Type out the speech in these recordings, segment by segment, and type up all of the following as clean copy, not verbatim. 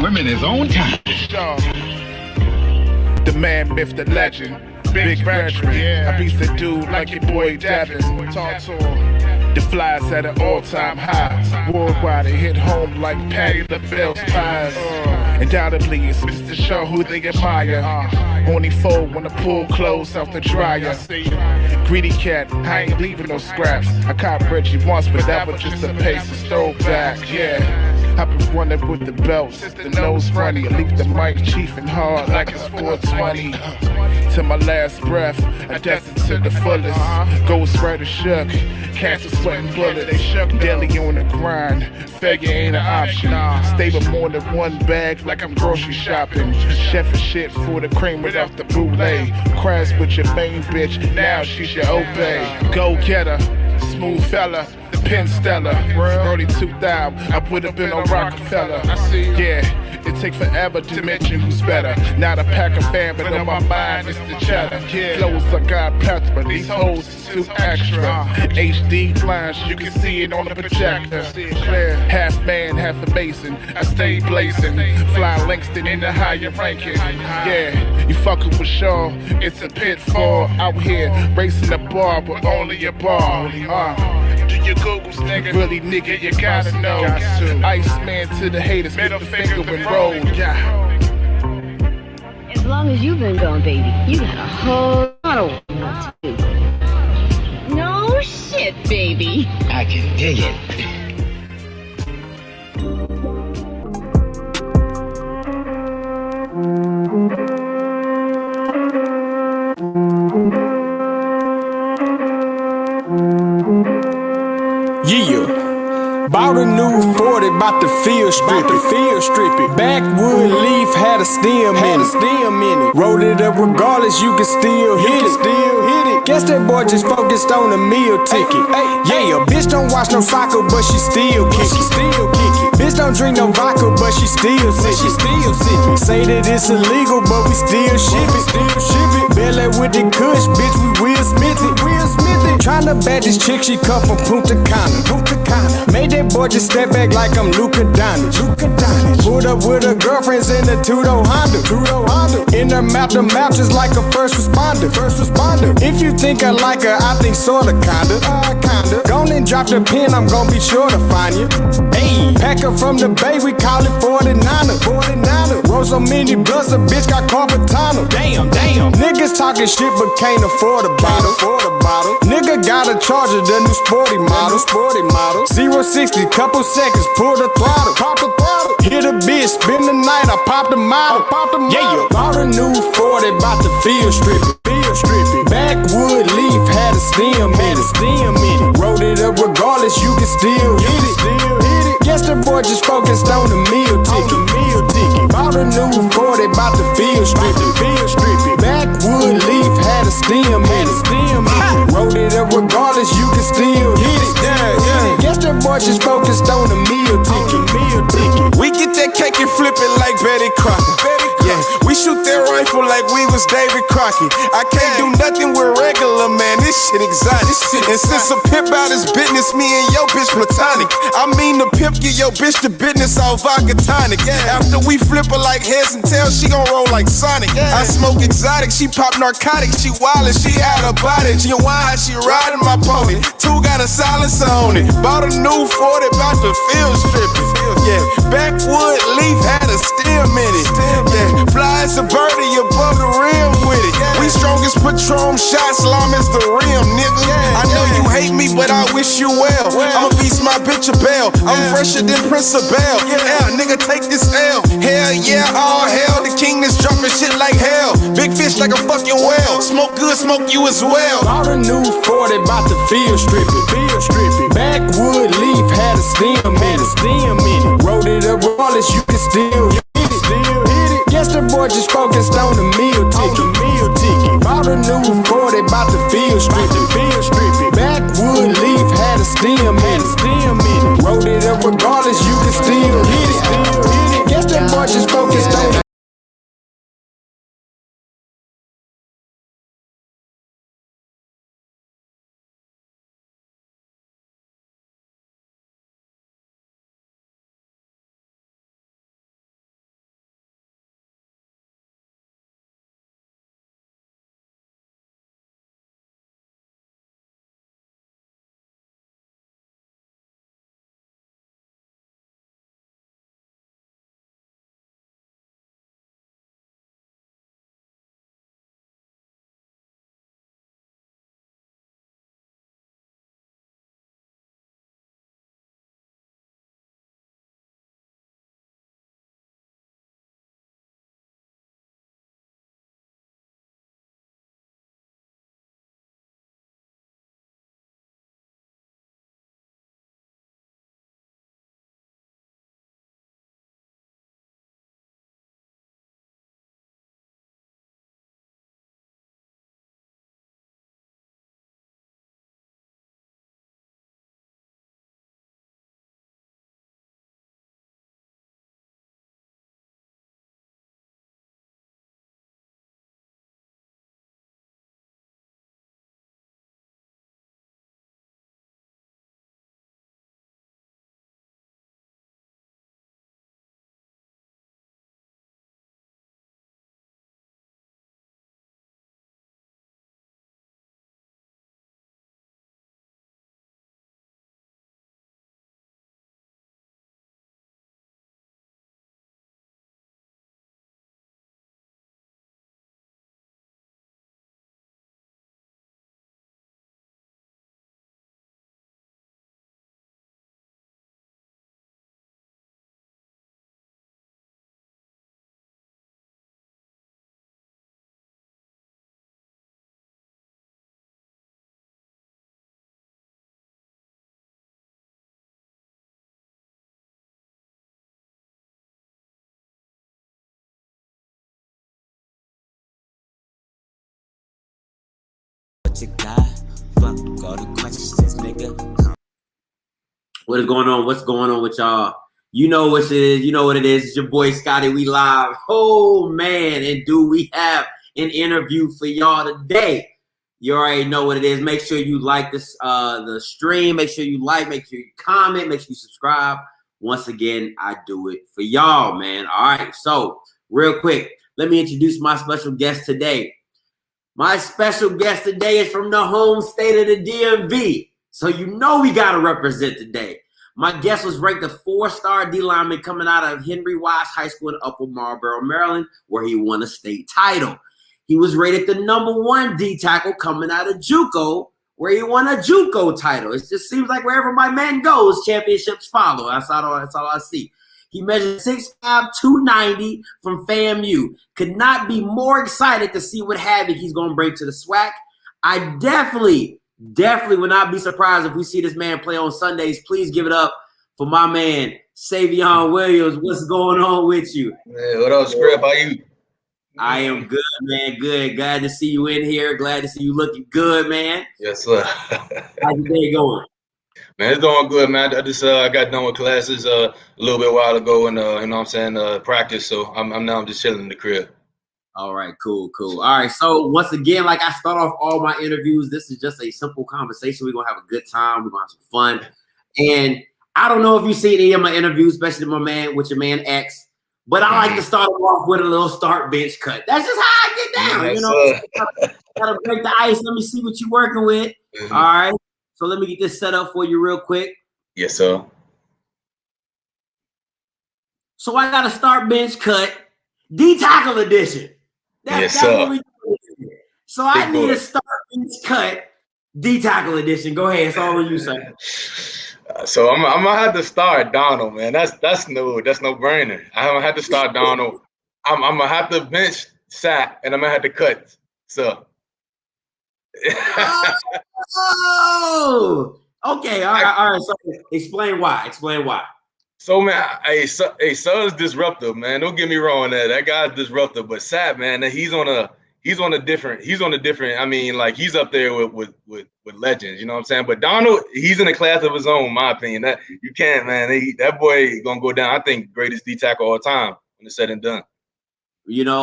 women his own time. The man, myth, the legend, Big Benjamin. I beat the dude like your boy Devin. The flies at an all-time high. Worldwide, it hit home like Patty LaBelle's pies. Undoubtedly, it's Mr. Show who they admire. Only fold when the pool clothes out the dryer. Greedy cat, I ain't leaving no scraps. I caught Reggie once, but that was just a pace of throwback. Yeah. I've been running with the belt since the nose runny. I leave the mic chief and hard like it's 420. To my last breath, I destined to the fullest. Ghost Rider shook, cancer sweating bullet. They shook daily on the grind. Failure ain't an option. Stay with more than one bag like I'm grocery shopping. Chef and shit for the cream without the bootleg. Crash with your main bitch, now she's your obey. Go getter, smooth fella. Penn Stella, early 2000, I would've been on Rockefeller. Yeah, it take forever to mention who's better. Not a Packer fan, but on my mind it's the cheddar. Flows like God plethora, these hoes is too extra. HD blinds, you can see it on the projector. Half man, half a mason, I stay blazing. Fly Langston in the higher ranking. Yeah, you fucking with Shaw, it's a pitfall. Out here, racing the bar, but only a bar. Do your Googles, nigga. Really, nigga, you gotta know. Iceman to the haters, middle finger and roll. As long as you've been gone, baby, you got a whole lot of work to do. No shit, baby. I can dig it. Yeah, bought a new 40, bout to feel strippy. Backwood leaf had a stem in it. Rolled it up regardless, you can still hit it. Guess that boy just focused on the meal ticket. Yeah, bitch don't watch no soccer, but she still kick it. Bitch don't drink no vodka, but she still sippin'. Say that it's illegal, but we still ship it. Belly with the kush, bitch, we Will Smith it. Tryna bad this chick, she come from Punta Cana. Made that boy just step back like I'm Luka Doncic. Pulled up with her girlfriends in the two-door Honda. In her mouth, the mouth just like a first responder. If you think I like her, I think sorta, kinda. Gone and drop the pin, I'm gon' be sure to find you. Ayy, pack her from the bay, we call it 49er. Roll so many blunts, a bitch got carpet tunnel. Damn. Niggas talking shit but can't afford a bottle. Nigga got a Charger, the new sporty model. 0-60, couple seconds, pull the throttle. Hit a bitch, spend the night, I pop the model. Yeah, bought a new 40, bout to feel strippy. Backwood leaf had a stem in it. Rolled it up regardless, you can still hit it. Guess the boy just focused on the meal ticket. Bought a new 40, bout to feel strippy. Backwood leaf had a stem in it. Rolled it up regardless, you can still hit it. Guess the boy just focused on the meal ticket. We get that cake and flip it like Betty Crocker. Yeah, we shoot that rifle like we was David Crockett. I can't do nothing with regular, man. This shit exotic. And since a pimp out his business, me and your bitch platonic. I mean the pimp get your bitch the business off vodka tonic. After we flip her like heads and tails, she gon' roll like Sonic. I smoke exotic, she pop narcotics. She wildin', she out of body. She wine, she riding my pony. Two got a silencer on it. Bought a new 40, bout to feel strippy. Yeah, backwood leaf had a stem in it. Yeah, fly as a birdie above the rim with it. We strongest Patron shots, long as the rim, nigga. I know you hate me, but I wish you well. I'ma beast my bitch a bell. I'm fresher than Prince of Bel. Yeah, nigga, take this L. Hell yeah, all hell. The king that's dropping shit like hell. Big fish like a fucking whale. Smoke good, smoke you as well. Bought a new 40, bout to feel strippy. Backwood leaf had a stem in it. Rolled it up regardless, you can still hit it. Guess the boy just focused on the meal ticket. Bought a new 40, bout to feel strippy. Backwood leaf had a stem in it. Rolled it up regardless, you can still hit it. Guess the boy just focused on what you got. Fuck all the questions, nigga. What is going on? What's going on with y'all? You know what it is. You know what it is. It's your boy Scotty. We live. Oh, man. And do we have an interview for y'all today? You already know what it is. Make sure you like this, the stream. Make sure you like. Make sure you comment. Make sure you subscribe. Once again, I do it for y'all, man. All right. So real quick, let me introduce my special guest today. My special guest today is from the home state of the DMV. So you know we got to represent today. My guest was ranked a 4-star D lineman coming out of Henry Wise High School in Upper Marlboro, Maryland, where he won a state title. He was rated the #1 D tackle coming out of JUCO, where he won a JUCO title. It just seems like wherever my man goes, championships follow. That's all I see. He measured 6'5", 290 from FAMU. Could not be more excited to see what havoc he's going to bring to the SWAC. I definitely would not be surprised if we see this man play on Sundays. Please give it up for my man, SAVION Williams. What's going on with you? Man, what up, Script? How you? I am good, man. Good. Glad to see you in here. Glad to see you looking good, man. Yes, sir. How's your day going? Man, it's going good, man. I just got done with classes a little bit while ago, and you know what I'm saying, practice. So I'm just chilling in the crib. All right, cool. All right, so once again, like I start off all my interviews, this is just a simple conversation. We're gonna have a good time. We're gonna have some fun. And I don't know if you see any of my interviews, especially with your man X, but I like to start off with a little start bench cut. That's just how I get down. Yes, you know, gotta break the ice. Let me see what you're working with. All right. So let me get this set up for you real quick. Yes, sir. So I got a start bench cut, D tackle edition. Yes, sir. What we do. So I need a start bench cut, D tackle edition. Go ahead. It's all on you, sir. So I'm gonna have to start Donald, man. That's no brainer. I'm gonna have to start Donald. I'm gonna have to bench Sack, and I'm gonna have to cut. So. Oh, okay. All right. So explain why. So man, Sud's disruptive, man. Don't get me wrong, that guy's disruptive. But Sapp, man, he's on a different. I mean, like he's up there with legends. You know what I'm saying? But Donald, he's in a class of his own, in my opinion. That you can't, man. That boy gonna go down. I think greatest D tackle all time when it's said and done. The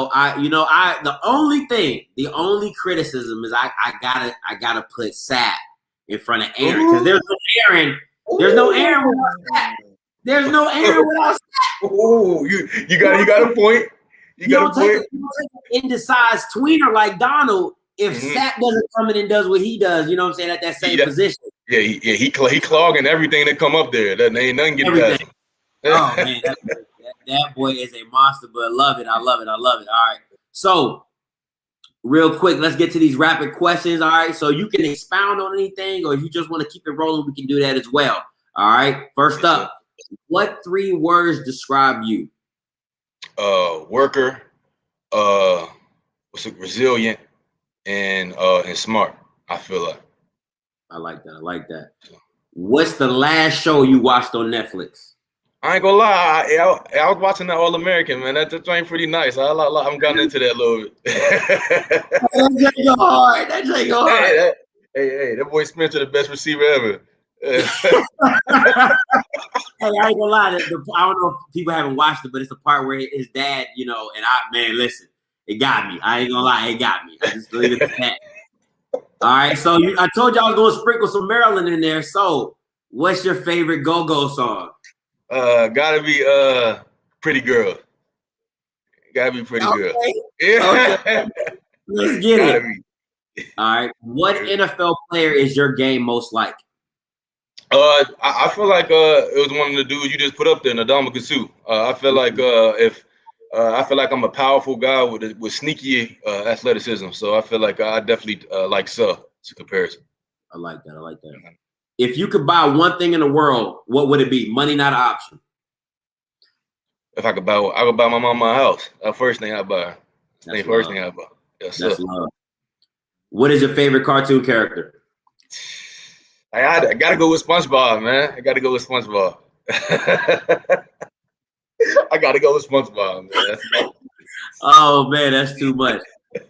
only criticism is I gotta put Sapp in front of Aaron because there's no Aaron without Sapp. There's no Aaron without Sapp. Oh, you got a point. You don't take an indecisive tweener like Donald if Sapp doesn't come in and does what he does. You know what I'm saying, at that same position. Yeah, he clogging everything that come up there. That ain't nothing getting past. Oh man. That boy is a monster, but I love it. All right. So, real quick, let's get to these rapid questions. All right. So, you can expound on anything, or if you just want to keep it rolling, we can do that as well. All right. First up, what 3 words describe you? Worker, resilient, and smart. I feel like. I like that. What's the last show you watched on Netflix? I ain't gonna lie, I was watching that All American, man. That ain't pretty nice. I'm gotten into that a little bit. That Jake go hard. Hey, that boy Spencer, the best receiver ever. Hey, I ain't gonna lie. I don't know if people haven't watched it, but it's the part where his dad, listen, it got me. I ain't gonna lie, it got me. I just leave it at that. All right, so I told you I was gonna sprinkle some Maryland in there. So, what's your favorite go-go song? Gotta be Pretty Girl. Gotta be Pretty Girl. Yeah. Okay. Let's get it. All right. What NFL player is your game most like? I feel like it was one of the dudes you just put up there, Ndamukong Suh. I feel like I feel like I'm a powerful guy with sneaky athleticism. So I feel like I definitely like Suh to comparison. I like that. If you could buy one thing in the world, what would it be? Money not an option. If I could buy my mom my house. First thing I buy. First thing I buy. Yes, that's love. What is your favorite cartoon character? I gotta go with SpongeBob, man. I gotta go with SpongeBob. Man. Oh man, that's too much.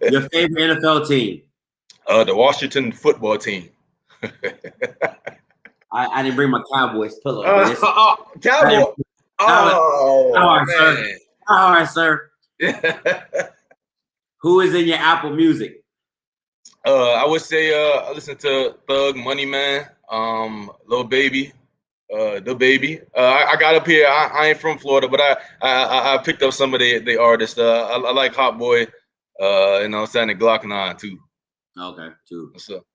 Your favorite NFL team? The Washington football team. I didn't bring my Cowboys pillow. Cowboy. Oh, all right, man. sir. All right, sir. Who is in your Apple Music? I would say I listen to Thug, Money Man, Lil Baby, The Baby. I got up here. I ain't from Florida, but I picked up some of the artists. I like Hot Boy, you know, Santa Glock 9 too. Okay, too. What's up?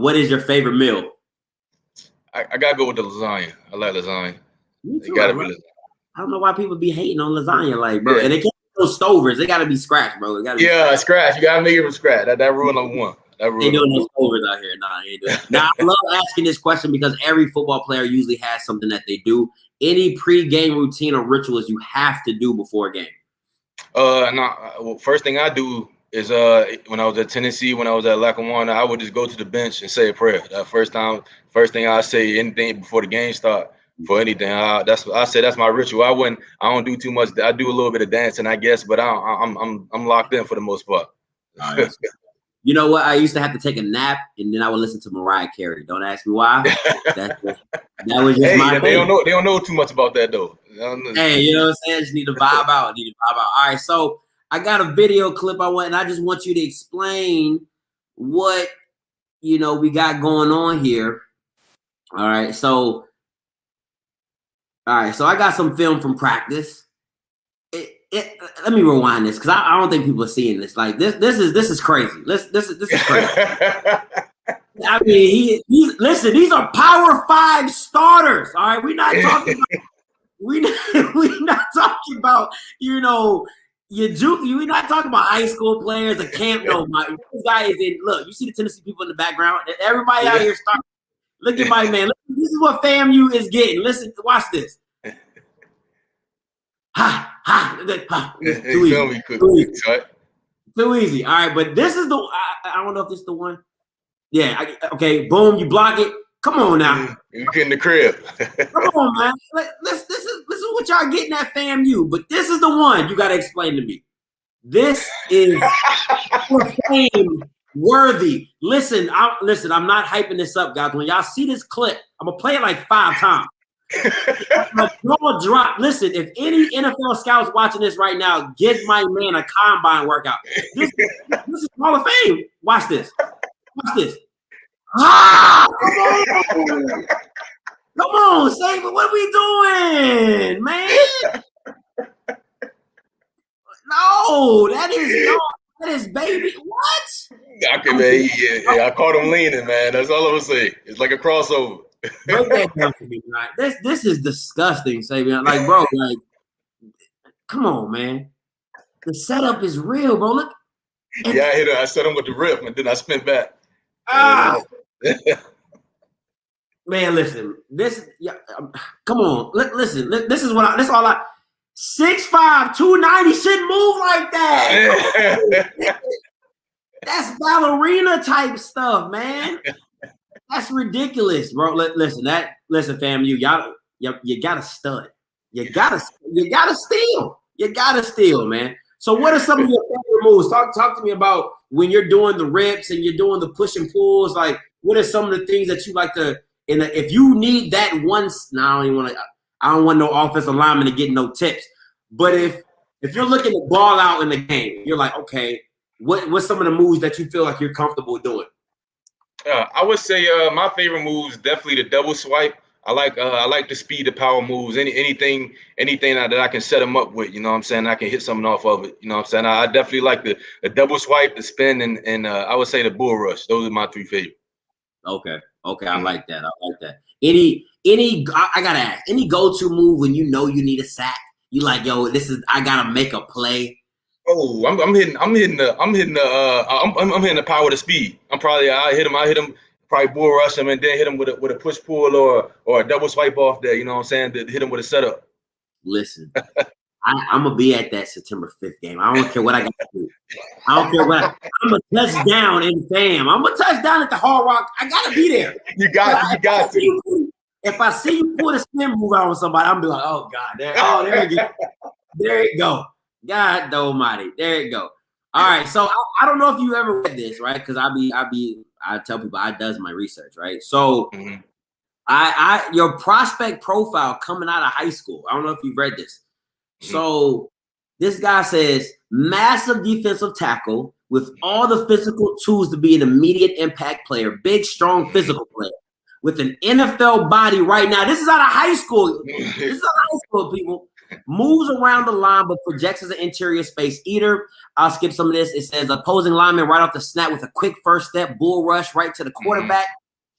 What is your favorite meal? I gotta go with the lasagna. I like lasagna. Me too. It gotta be lasagna. I don't know why people be hating on lasagna, like, bro. Yeah. And they can't be those stovers. They gotta be scratched, bro. It gotta be Scratch. You gotta make it from scratch. That rule number one. That rule. They doing those stovers out here. Nah, they ain't doing that. Now, I love asking this question because every football player usually has something that they do. Any pre-game routine or rituals you have to do before a game? Well, first thing I do is when I was at Tennessee, when I was at Lackawanna, I would just go to the bench and say a prayer. That first thing I say anything before the game start. For anything, I say that's my ritual. I don't do too much. I do a little bit of dancing, I guess, but I'm locked in for the most part. You know what? I used to have to take a nap, and then I would listen to Mariah Carey. Don't ask me why. That was just my thing. They don't know too much about that though. Hey, you know what I'm saying? Just need to vibe out. All right, so I got a video clip and I just want you to explain what we got going on here. All right, so I got some film from practice. Let me rewind this because I don't think people are seeing this. Like this is crazy. This is crazy. I mean, listen. These are Power 5 starters. All right, we're not talking about. We're not talking about your juke. We're not talking about high school players, a camp. No, this guy is in. Look, you see the Tennessee people in the background. Everybody out here starting. Look at my man. Look, this is what FAMU is getting. Listen, watch this. Too easy. All right, but this is the. I don't know if this is the one. Yeah. Okay. Boom. You block it. Come on now. You get in the crib. Come on, man. This is what y'all getting at FAMU, but this is the one you got to explain to me. This is fame worthy. Listen. I'm not hyping this up, guys. When y'all see this clip, I'm gonna play it like 5 times. My jaw drop. Listen, if any NFL scouts watching this right now, give my man a combine workout. This is Hall of Fame. Watch this. Come on, Save it. What are we doing, man? No, that is baby. What? Okay, man. Yeah, I caught him leaning, man. That's all I'm gonna say. It's like a crossover. Break that down for me, right? This is disgusting, Savion. Like, bro, like, come on, man. The setup is real, bro. Look. I set him with the rip, and then I spin back. Man, listen. Come on. Listen. This is what. This all I. 6'5", 290 shouldn't move like that. That's ballerina type stuff, man. That's ridiculous, bro. Listen, FAMU, y'all, you gotta stud. You gotta steal. You gotta steal, man. So, what are some of your favorite moves? Talk to me about when you're doing the rips and you're doing the push and pulls. Like, what are some of the things that you like to? If you need that one, now I don't want no offensive lineman to get no tips. But if you're looking to ball out in the game, you're like, okay, what's some of the moves that you feel like you're comfortable doing? I would say my favorite moves definitely the double swipe. I like the speed, the power moves. Anything that I can set them up with. You know what I'm saying? I can hit something off of it. You know what I'm saying? I definitely like the double swipe, the spin, and I would say the bull rush. Those are my 3 favorites. Okay. I like that. Any I gotta ask. Any go-to move when you know you need a sack? You like, yo, I gotta make a play. Oh, I'm hitting the power to speed. I hit him, probably bull rush him and then hit him with a push pull or a double swipe off there. You know what I'm saying? To hit him with a setup. Listen, I'm gonna be at that September 5th game. I don't care what I got to do. I don't care what I'm a touchdown in FAM. I'm a touchdown at the Hard Rock. I gotta be there. You got to. If I see you put a spin move out on somebody, I'm be like, oh God, there you go. God almighty. There you go. All right, so I don't know if you ever read this, right? Because I tell people I does my research, right? So your prospect profile coming out of high school. I don't know if you've read this. So this guy says massive defensive tackle with all the physical tools to be an immediate impact player, big, strong, physical player with an NFL body right now. This is out of high school. This is out of high school, people. Moves around the line, but projects as an interior space eater. I'll skip some of this. It says opposing lineman right off the snap with a quick first step, bull rush right to the quarterback.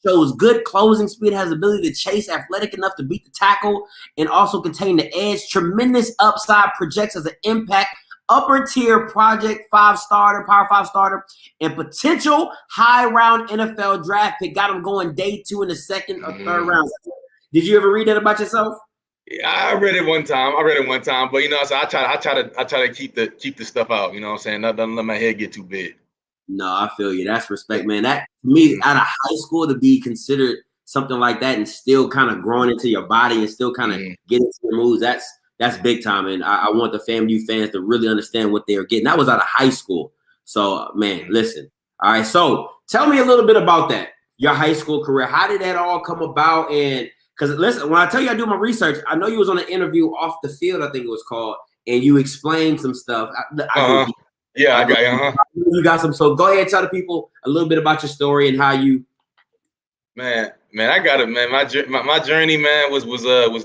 Shows good closing speed, has the ability to chase, athletic enough to beat the tackle, and also contain the edge. Tremendous upside, projects as an impact, upper tier project power 5 starter, and potential high round NFL draft pick. Got him going day 2 in the second or third round. Did you ever read that about yourself? Yeah, I read it one time, but so I try to keep the stuff out. You know what I'm saying? Not let my head get too big. No, I feel you. That's respect, man. That to me, out of high school, to be considered something like that and still kind of growing into your body and still kind of getting into your moves, that's big time. And I want the FAMU fans to really understand what they're getting. That was out of high school. So, man, listen. All right. So tell me a little bit about that, your high school career. How did that all come about? And because listen, when I tell you I do my research, I know you was on an interview off the field, I think it was called, and you explained some stuff. I got you got some. So go ahead, tell the people a little bit about your story and how you. Man, I got it, man. My journey, man, was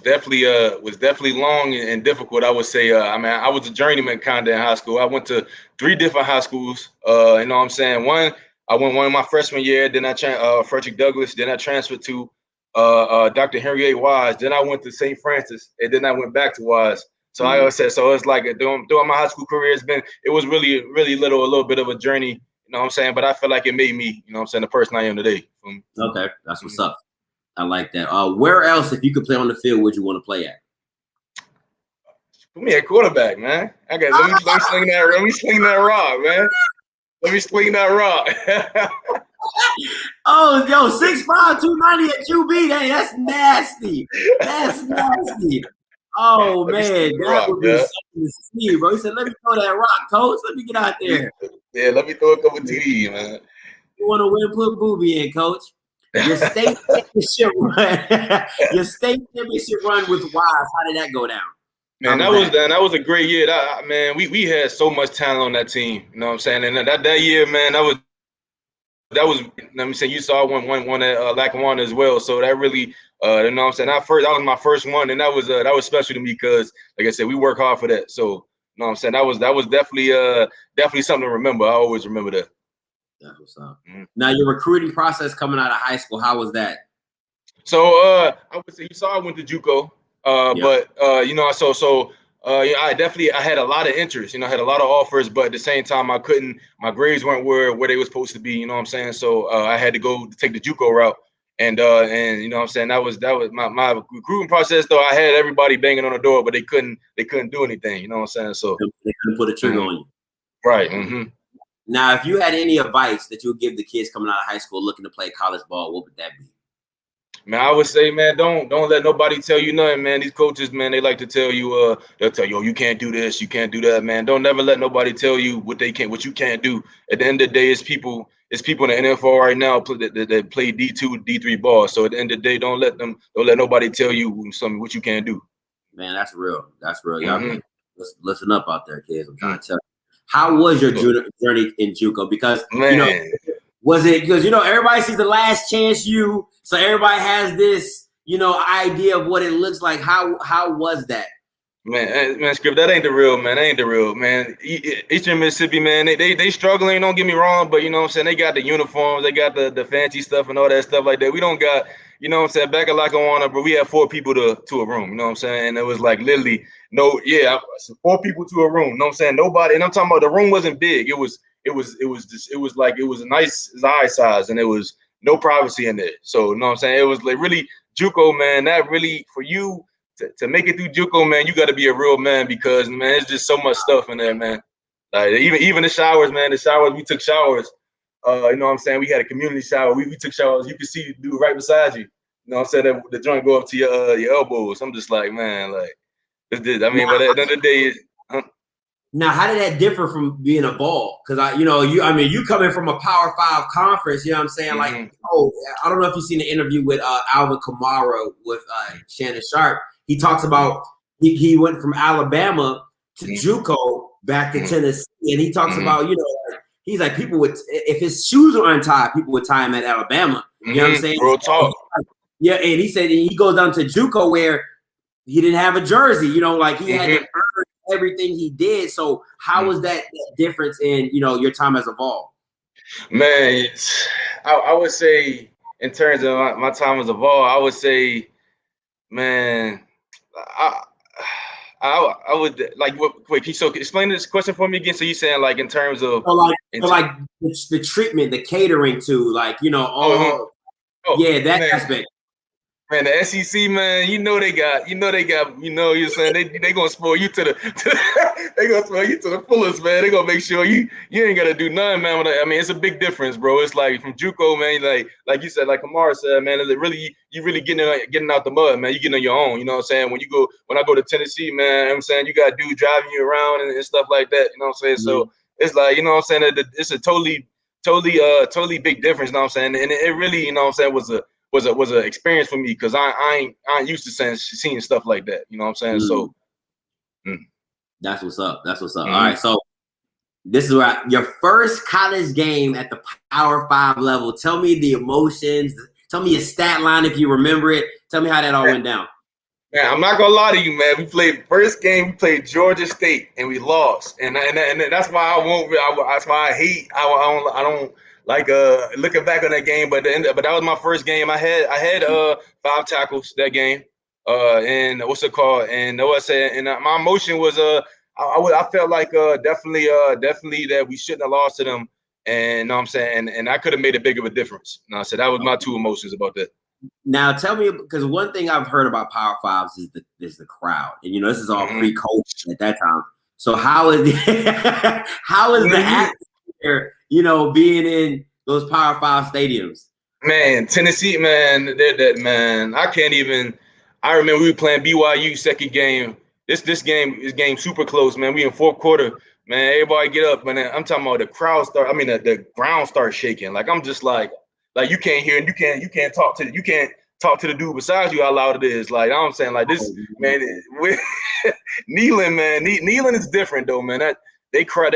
definitely long and difficult. I would say, I was a journeyman kind of in high school. I went to 3 different high schools. You know what I'm saying? I went one my freshman year. Then I Frederick Douglass. Then I transferred to Dr. Henry A. Wise. Then I went to St. Francis, and then I went back to Wise. So I always said, so it's like throughout my high school career, it was really a little bit of a journey, you know what I'm saying? But I feel like it made me, you know what I'm saying, the person I am today. Okay, that's what's up. I like that. Where else, if you could play on the field, would you want to play at? Put me at quarterback, man. Let me sling that rock, man. Let me sling that rock. Oh, yo, 6'5", 290 at QB. Hey, that's nasty. That's nasty. Oh, man, that would be something to see, bro. He said, let me throw that rock, coach. Let me get out there. Yeah, let me throw a couple TDs, man. You want to win, put Booby in, coach. Your state championship run. Your state championship run with Wise. How did that go down? Man, that was a great year. Man, we had so much talent on that team. You know what I'm saying? And that year, man, that was let me say, you saw one at Lackawanna as well. So that really, you know what I'm saying? That was my first one, and that was special to me because, like I said, we work hard for that. So, you know what I'm saying? That was definitely something to remember. I always remember that. That's what's up. Now, your recruiting process coming out of high school, how was that? So I would say, you saw I went to JUCO, but you know, I had a lot of interest, you know, I had a lot of offers, but at the same time, my grades weren't where they were supposed to be, you know what I'm saying? So I had to go take the JUCO route, and you know what I'm saying, that was my recruiting process. Though I had everybody banging on the door, but they couldn't do anything, you know what I'm saying? So they couldn't put a trigger on you, right? Now, if you had any advice that you would give the kids coming out of high school looking to play college ball, what would that be? Man, I would say, man, don't let nobody tell you nothing, man. These coaches, man, they like to tell you, they'll tell you, oh, you can't do this, you can't do that, man. Don't never let nobody tell you what you can't do. At the end of the day, it's people in the NFL right now that play D2, D3 ball. So at the end of the day, don't let nobody tell you what you can't do. Man, that's real. That's real. Y'all listen up out there, kids. I'm trying to tell you. How was your journey in JUCO? Because, man, you know, was it because, you know, everybody sees the last chance you, so everybody has this, you know, idea of what it looks like. How was that? Man, Script, that ain't the real, man. That ain't the real, man. Eastern Mississippi, man, they struggling, don't get me wrong, but you know what I'm saying, they got the uniforms, they got the fancy stuff and all that stuff like that. We don't got, you know what I'm saying, back at Lackawanna, but we had 4 people to a room, you know what I'm saying? And it was like literally 4 people to a room, you know what I'm saying? Nobody, and I'm talking about the room wasn't big. It was a nice eye size, and it was no privacy in there. So, you know what I'm saying? It was like really JUCO, man, that really for you to make it through JUCO, man, you got to be a real man because, man, it's just so much stuff in there, man. Like even the showers, man. The showers, we took showers. You know what I'm saying? We had a community shower. We took showers. You could see the dude right beside you. You know what I'm saying? The joint go up to your elbows. I'm just like, man, like this. I mean, but at the end of the day, Now, how did that differ from being a ball? Because you coming from a Power 5 conference, you know what I'm saying? Mm-hmm. Like, I don't know if you've seen the interview with Alvin Kamara with Shannon Sharp. He talks about he went from Alabama to JUCO back to Tennessee, and he talks about he's like people would if his shoes are untied, people would tie him at Alabama. You know what I'm saying? Real talk. Yeah, and he said he goes down to JUCO where he didn't have a jersey. Like he had to earn everything he did. So how was that difference in your time as a Vol? Man, I would say in terms of my time as a Vol, I would say, man, I would like. Wait, can you explain this question for me again? So you saying like in terms of the treatment, the catering to that man. aspect. Man, the SEC, man, they got, you're saying they gonna spoil you to the fullest, man. They gonna make sure you ain't gotta do nothing, man. I mean, it's a big difference, bro. It's like from JUCO, man, like you said, like Kamara said, man, is it really you really getting out the mud, man? You getting on your own, you know what I'm saying? When I go to Tennessee, man, I'm saying you got dudes driving you around and stuff like that, you know what I'm saying? So it's like, you know what I'm saying, it's a totally big difference, you know what I'm saying? And it really, you know what I'm saying, was an experience for me because I ain't used to seeing stuff like that. You know what I'm saying? So that's what's up. That's what's up. All right. So this is where your first college game at the Power 5 level. Tell me the emotions. Tell me your stat line if you remember it. Tell me how that all went down. Man, I'm not gonna lie to you, man. We played first game. We played Georgia State and we lost, and that's why that's why I don't like looking back on that game. But that was my first game. I had 5 tackles that game. And what's it called? And what I said, and my emotion was I felt like definitely that we shouldn't have lost to them. And you know what I'm saying, and I could have made a bigger of a difference. And I said that was my 2 emotions about that. Now tell me, because one thing I've heard about Power 5s is the crowd, and this is all pre-COVID at that time. So how is the atmosphere, being in those Power 5 stadiums? Man, Tennessee, man, man, I can't even. I remember we were playing BYU second game. This game super close, man. We in fourth quarter, man. Everybody get up, man. I'm talking about the crowd the ground starts shaking. Like I'm just like you can't hear and you can't talk to the dude beside you how loud it is. Like I'm saying, like this, man. Kneeling is different though, man. They crowd,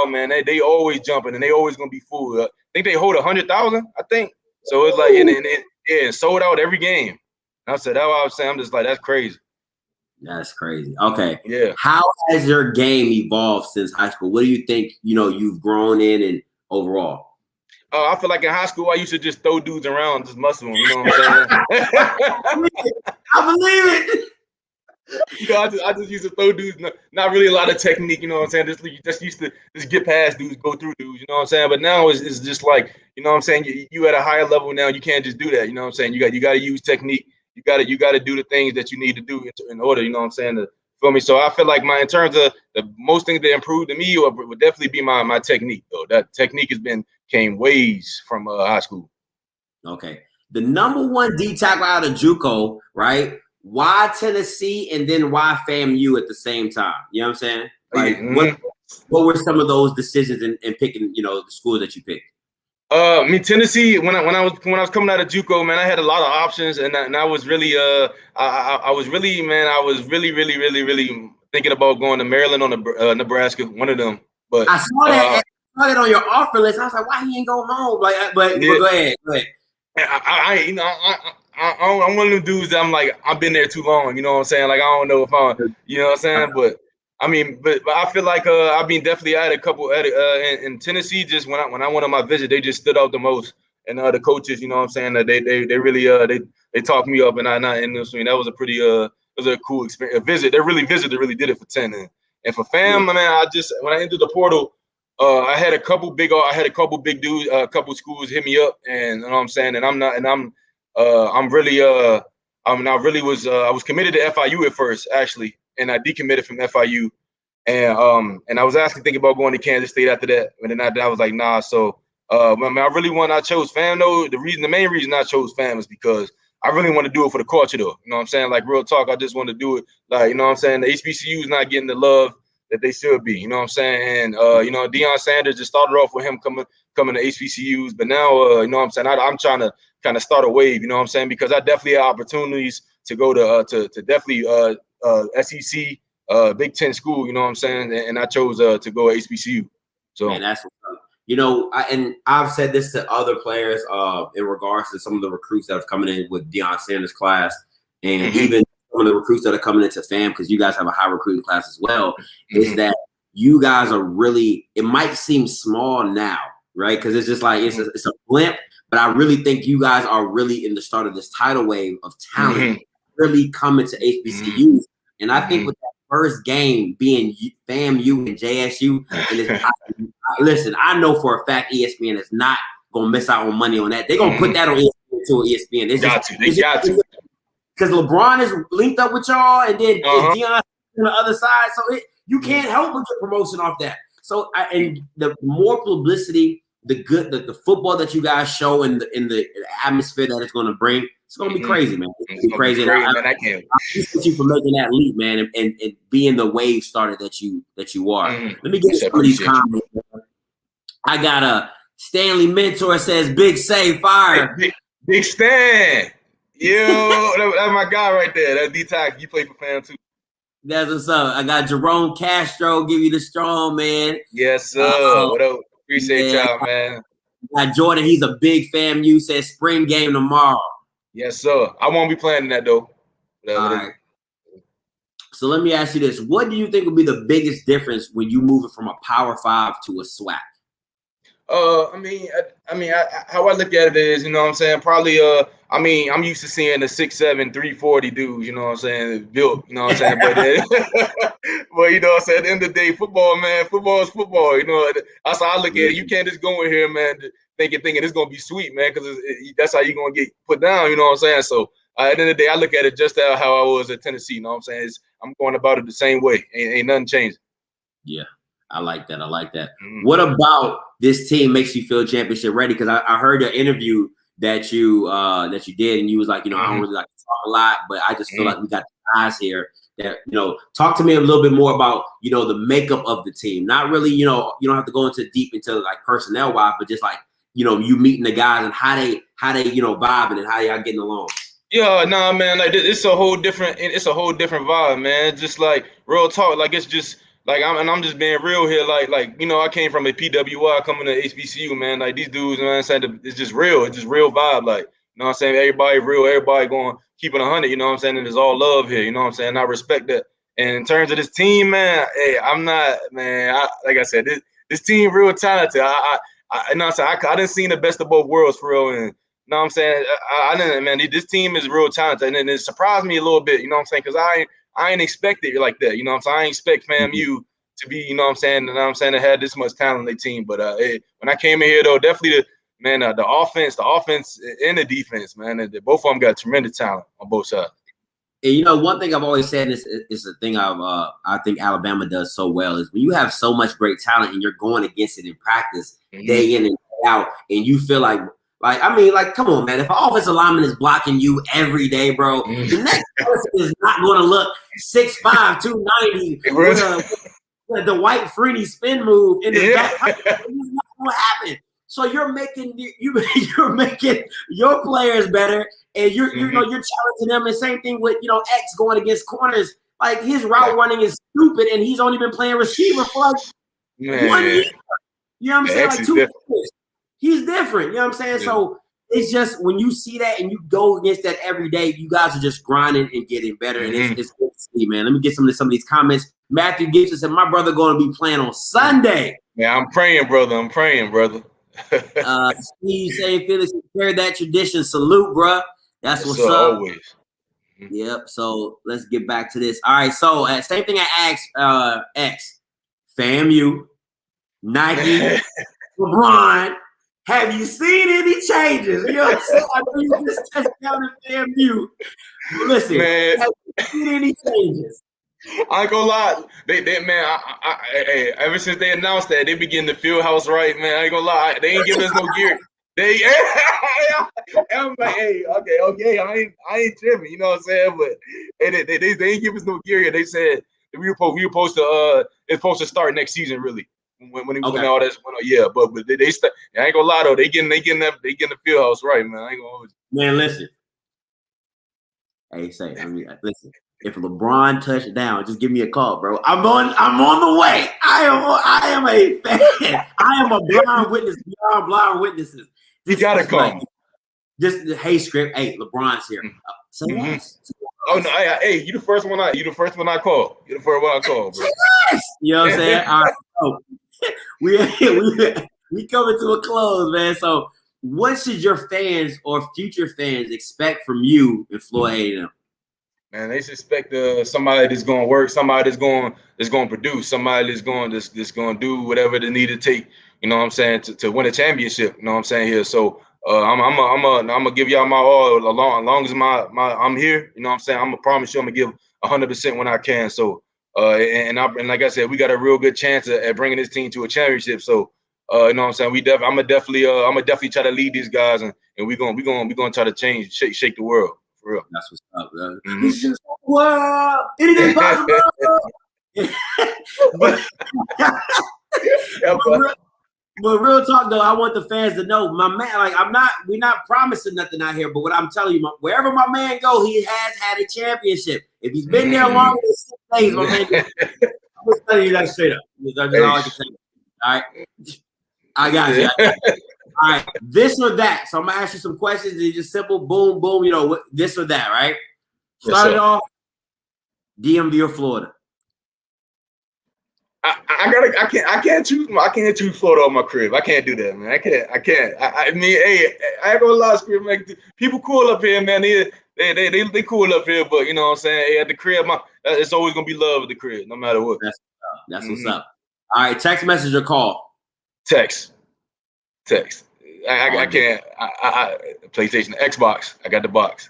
man. They always jumping and they always gonna be full. I think they hold 100,000. I think so. It's like and sold out every game. And I said that's what I was saying. I'm just like that's crazy. That's crazy. Okay. Yeah. How has your game evolved since high school? What do you think you've grown in and overall? I feel like in high school I used to just throw dudes around, just muscle them. You know what I'm saying? I believe it. I just used to throw dudes, not really a lot of technique. You know what I'm saying? Just used to just get past dudes, go through dudes. You know what I'm saying? But now it's just like you know what I'm saying. You at a higher level now. You can't just do that. You know what I'm saying? You got to use technique. You got to do the things that you need to do in order. You know what I'm saying? To feel me. So I feel like in terms of the most things that improved to me would definitely be my technique. Though that technique came ways from high school. Okay, the number 1 D tackle out of JUCO, right? Why Tennessee and then why FAMU at the same time? You know what I'm saying? Like, what were some of those decisions in picking, the schools that you picked? Tennessee. When I was coming out of JUCO, man, I had a lot of options, and I was really, I was really thinking about going to Maryland or Nebraska, one of them. But I saw that on your offer list. I was like, why he ain't going home? But go ahead. I'm one of them dudes that I'm like, I've been there too long. You know what I'm saying? Like, I don't know if you know what I'm saying? But I mean, but I feel like I've been definitely at a couple in Tennessee. Just when I went on my visit, they just stood out the most. And the coaches, you know what I'm saying? That they really they talked me up, and that was a pretty it was a cool experience. A visit. They really did it for 10. And for fam, man, when I entered the portal, I had a couple big dudes, a couple schools hit me up, and you know what I'm saying. And I was committed to FIU at first, actually, and I decommitted from FIU, and I was actually thinking about going to Kansas State after that, and then I was like, nah. So, I chose FAM though. The main reason I chose FAM is because I really want to do it for the culture though. You know what I'm saying? Like real talk, I just want to do it. Like, you know what I'm saying? The HBCU is not getting the love that they should be. You know what I'm saying? And you know, Deion Sanders just started off with him coming to HBCUs, but now you know what I'm saying, I'm trying to kind of start a wave. You know what I'm saying? Because I definitely have opportunities to go to definitely SEC, Big Ten school. You know what I'm saying? And I chose to go HBCU. So man, that's what's up. You know, I've said this to other players in regards to some of the recruits that have coming in with Deion Sanders' class, and even some of the recruits that are coming into FAM, because you guys have a high recruiting class as well, is that you guys are really, it might seem small now, right? Because it's just like, it's a blimp, but I really think you guys are really in the start of this tidal wave of talent really coming to HBCUs. And I think with that first game being FAMU and JSU, and listen, I know for a fact ESPN is not going to miss out on money on that. They're going to put that on ESPN. They got to. Because LeBron is linked up with y'all, and then Deion on the other side. So you can't help but get promotion off that. So, and the more publicity, the football that you guys show in the atmosphere that it's going to bring, it's going to be crazy, man. It's going to be crazy. Man, I appreciate you for making that leap, man, and being the wave starter that you are. Let me get some of these comments. I got a Stanley Mentor says, "Big Say Fire." Big Stan. Yo, that's my guy right there. That's D-Tax. You play for FAM too. That's what's up. I got Jerome Castro, give you the strong, man. Yes, sir. What up? Appreciate y'all, man. Got Jordan. He's a big FAMU. Says spring game tomorrow. Yes, sir. I won't be playing in that though. All right. So let me ask you this: what do you think will be the biggest difference when you move it from a Power 5 to a SWAC? I mean, how I look at it is, you know what I'm saying, probably, I mean, I'm used to seeing the 6'7", 340 dudes, you know what I'm saying, built, you know what I'm saying, but you know what I'm saying, at the end of the day, football, man, football is football, you know, that's how I look at it. You can't just go in here, man, thinking it's going to be sweet, man, because that's how you're going to get put down, you know what I'm saying, so at the end of the day, I look at it just how I was at Tennessee, you know what I'm saying, I'm going about it the same way, ain't nothing changing. Yeah. I like that. What about this team makes you feel championship ready? Because I heard your interview that you did, and you was like, you know, I don't really like to talk a lot, but I just feel like we got the guys here that, you know, talk to me a little bit more about, you know, the makeup of the team. Not really, you know, you don't have to go deep into like personnel wise, but just like, you know, you meeting the guys and how they you know, vibing and how y'all getting along. Yeah, nah, man, like it's a whole different vibe, man. Just like real talk, like it's just. Like I'm just being real here. Like you know, I came from a PWI coming to HBCU, man. Like these dudes, man, saying it's just real. It's just real vibe. Like, you know what I'm saying? Everybody real. Everybody going keeping 100. You know what I'm saying? And it's all love here. You know what I'm saying? I respect that. And in terms of this team, man, hey, I'm not, man. Like I said, this team real talented. I you know what I'm saying? I didn't see the best of both worlds for real. And you know what I'm saying? I didn't, man. This team is real talented, and it surprised me a little bit. You know what I'm saying? Because I ain't expect it like that. You know what I'm saying? I ain't expect FAMU to be, you know what I'm saying, to have this much talent in their team. But when I came in here, though, definitely the offense and the defense, man, both of them got tremendous talent on both sides. And you know, one thing I've always said is the thing I think Alabama does so well is when you have so much great talent and you're going against it in practice day in and day out, and you feel like I mean, like, come on, man. If an offensive lineman is blocking you every day, bro, the next person is not going to look 6'5", 290 with the white Freeney spin move in the back. It's not going to happen. So you're making your players better, and you're challenging them. And same thing with, you know, X going against corners. Like, his route running is stupid, and he's only been playing receiver for like 1 year. You know what I'm saying? Like 2 years. He's different. You know what I'm saying? Yeah. So it's just when you see that and you go against that every day, you guys are just grinding and getting better. And it's good to see, man. Let me get some of these comments. Matthew Gibson said, my brother going to be playing on Sunday. Yeah, I'm praying, brother. Steve saying, Felix, carry that tradition. Salute, bro. That's what's up. Always. Yep. So let's get back to this. All right. So same thing I asked X. FAMU, Nike, LeBron. Have you seen any changes? You know what I'm saying? I know you just touched down in FAMU. Listen, man, have you seen any changes? I ain't gonna lie. They man, I ever since they announced that, they begin the field house right, man. I ain't gonna lie. They ain't giving us no gear. I'm like, hey, okay, I ain't tripping, you know what I'm saying? But they ain't giving us no gear. They said we were supposed to it's supposed to start next season really. When all that's but they I ain't gonna lie though, they getting the field house right, man. I ain't gonna Man, listen. Hey, listen. If LeBron touched down, just give me a call, bro. I'm on the way. I am a fan. I am a blind witness beyond blind witnesses. You gotta come. Hey, Script. Hey, LeBron's here. Say yes. Oh no! Hey, you the first one I call. You're the first one I call, bro. Yes. You know what I'm saying? All right. So, we coming to a close, man. So, what should your fans or future fans expect from you in Floyd A&M? Man, they should expect somebody that's going to work, somebody that's going to produce, somebody that's going to do whatever they need to take. You know what I'm saying, to win a championship. You know what I'm saying here. So I'm gonna give y'all my all as long as I'm here. You know what I'm saying. I'm gonna promise you I'm gonna give 100% when I can. So and like I said, we got a real good chance at bringing this team to a championship. So you know what I'm saying. I'm gonna definitely try to lead these guys, and we gonna try to shake the world. For real. That's what's up, bro. It's just wow, anything possible. but real talk though, I want the fans to know, my man. Like we're not promising nothing out here, but what I'm telling you, wherever my man go, he has had a championship. If he's been there longer than 6 days, my man, I'm just telling you that straight up. That's all I can tell you. All right, I got you. All right, this or that. So I'm gonna ask you some questions. It's just simple, boom, boom. You know, this or that, right? Start it off. DMV or Florida? I can't choose Florida on my crib. I can't do that, man. I can't. I mean, hey, I ain't gonna lie, Script, man. People cool up here, man. They cool up here, but you know what I'm saying. Hey, at the crib, it's always gonna be love at the crib, no matter what. That's what's up. All right, text message or call? Text. I can't. PlayStation, Xbox. I got the box.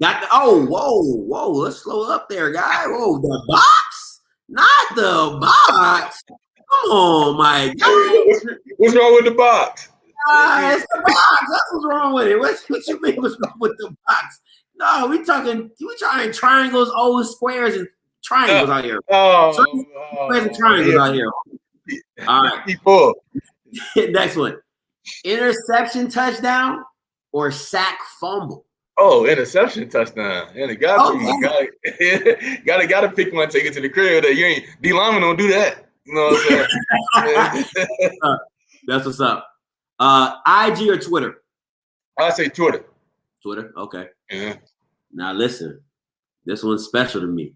Whoa. Let's slow up there, guy. Whoa, the box? Not the box. Come on, my guy. What's wrong with the box? It's the box. That's what's wrong with it. What you mean what's wrong with the box? No, we trying triangles, O's, squares, and triangles out here. Squares and triangles out here. All right. People. Next one. Interception touchdown or sack fumble? Oh, interception touchdown. Yeah, they got to gotta pick one, take it to the crib. That you ain't D lineman don't do that. You know what I'm saying? That's what's up. IG or Twitter? I say Twitter. Twitter, okay. Yeah. Now listen, this one's special to me.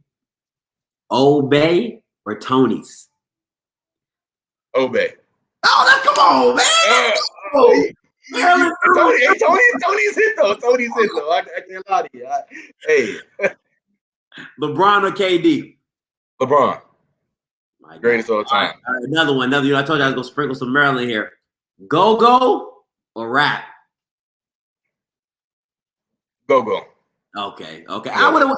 Obey or Tony's? Obey. Oh, come on, man. Tony's hit though. I can't lie to you. Hey. LeBron or KD? LeBron. Greatest of all time. All right, another one. I told you I was gonna sprinkle some Maryland here. Go or rap? Go. Okay. Yeah. I would have,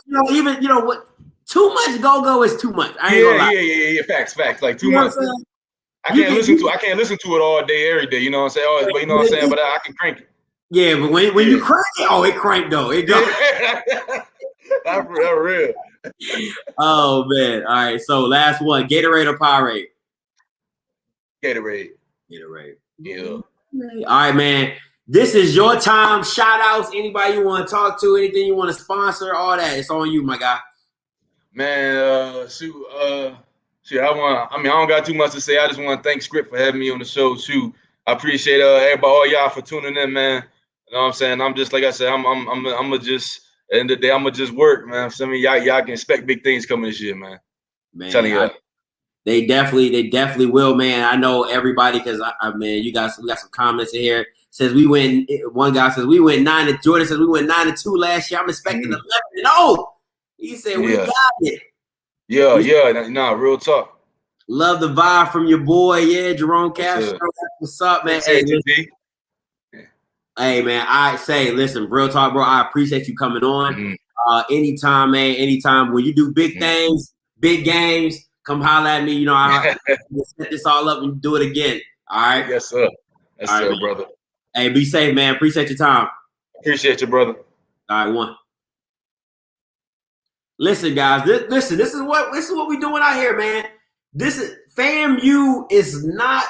what? Too much go is too much. I ain't gonna lie. Yeah. Facts. Like too much. I can't listen to it all day, every day. You know what I'm saying? But you know what I'm saying? But I can crank it. Yeah, but when you crank it, it cranked though. It goes. That's real. Oh man! All right, so last one: Gatorade or Powerade? Gatorade. Yeah. All right, man. This is your time. Shout outs. Anybody you want to talk to? Anything you want to sponsor? All that. It's on you, my guy. Man, I don't got too much to say. I just want to thank Script for having me on the show. I appreciate everybody, all y'all for tuning in, man. You know what I'm saying? I'm just like I said, I'm gonna just at the end of the day, I'm gonna just work, man. Some of y'all can expect big things coming this year, man. Telling you. They definitely will, man. I know everybody because we got some comments in here. One guy says we went 9-2. Jordan says we went 9-2 last year. I'm expecting 11-0. He said we got it. Yeah. Nah, real talk. Love the vibe from your boy, Jerome Castro. What's up, man? Hey, man, I say, listen, real talk, bro. I appreciate you coming on. Anytime, man. Anytime when you do big things, big games, come holler at me. You know, I'll set this all up and do it again. All right. Yes, sir. Yes, sir, man. Brother. Hey, be safe, man. Appreciate your time. Appreciate you, brother. All right, one. Listen, guys. This is what we're doing out here, man. This is FAMU is not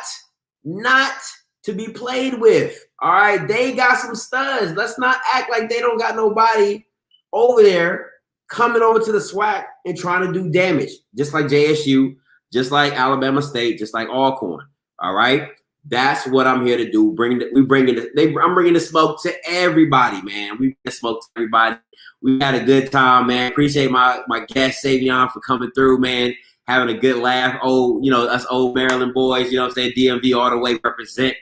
to be played with. All right, they got some studs. Let's not act like they don't got nobody over there coming over to the SWAC and trying to do damage, just like JSU, just like Alabama State, just like Alcorn. All right, that's what I'm here to do. I'm bringing the smoke to everybody, man. We bring the smoke to everybody. We had a good time, man. Appreciate my guest SAVION for coming through, man. Having a good laugh. Us old Maryland boys, you know what I'm saying? DMV all the way represent.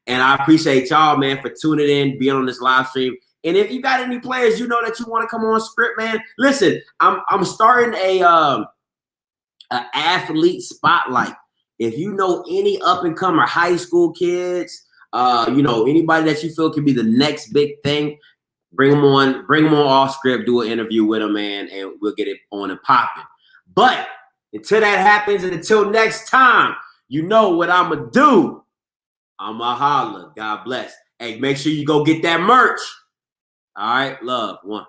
And I appreciate y'all, man, for tuning in, being on this live stream. And if you got any players you know that you want to come on script, man, listen, I'm starting a athlete spotlight. If you know any up-and-comer high school kids, anybody that you feel could be the next big thing, bring them on off script, do an interview with them, man, and we'll get it on and popping. But until that happens and until next time, you know what I'm going to do. I'ma holla. God bless. Hey, make sure you go get that merch. All right. Love. One.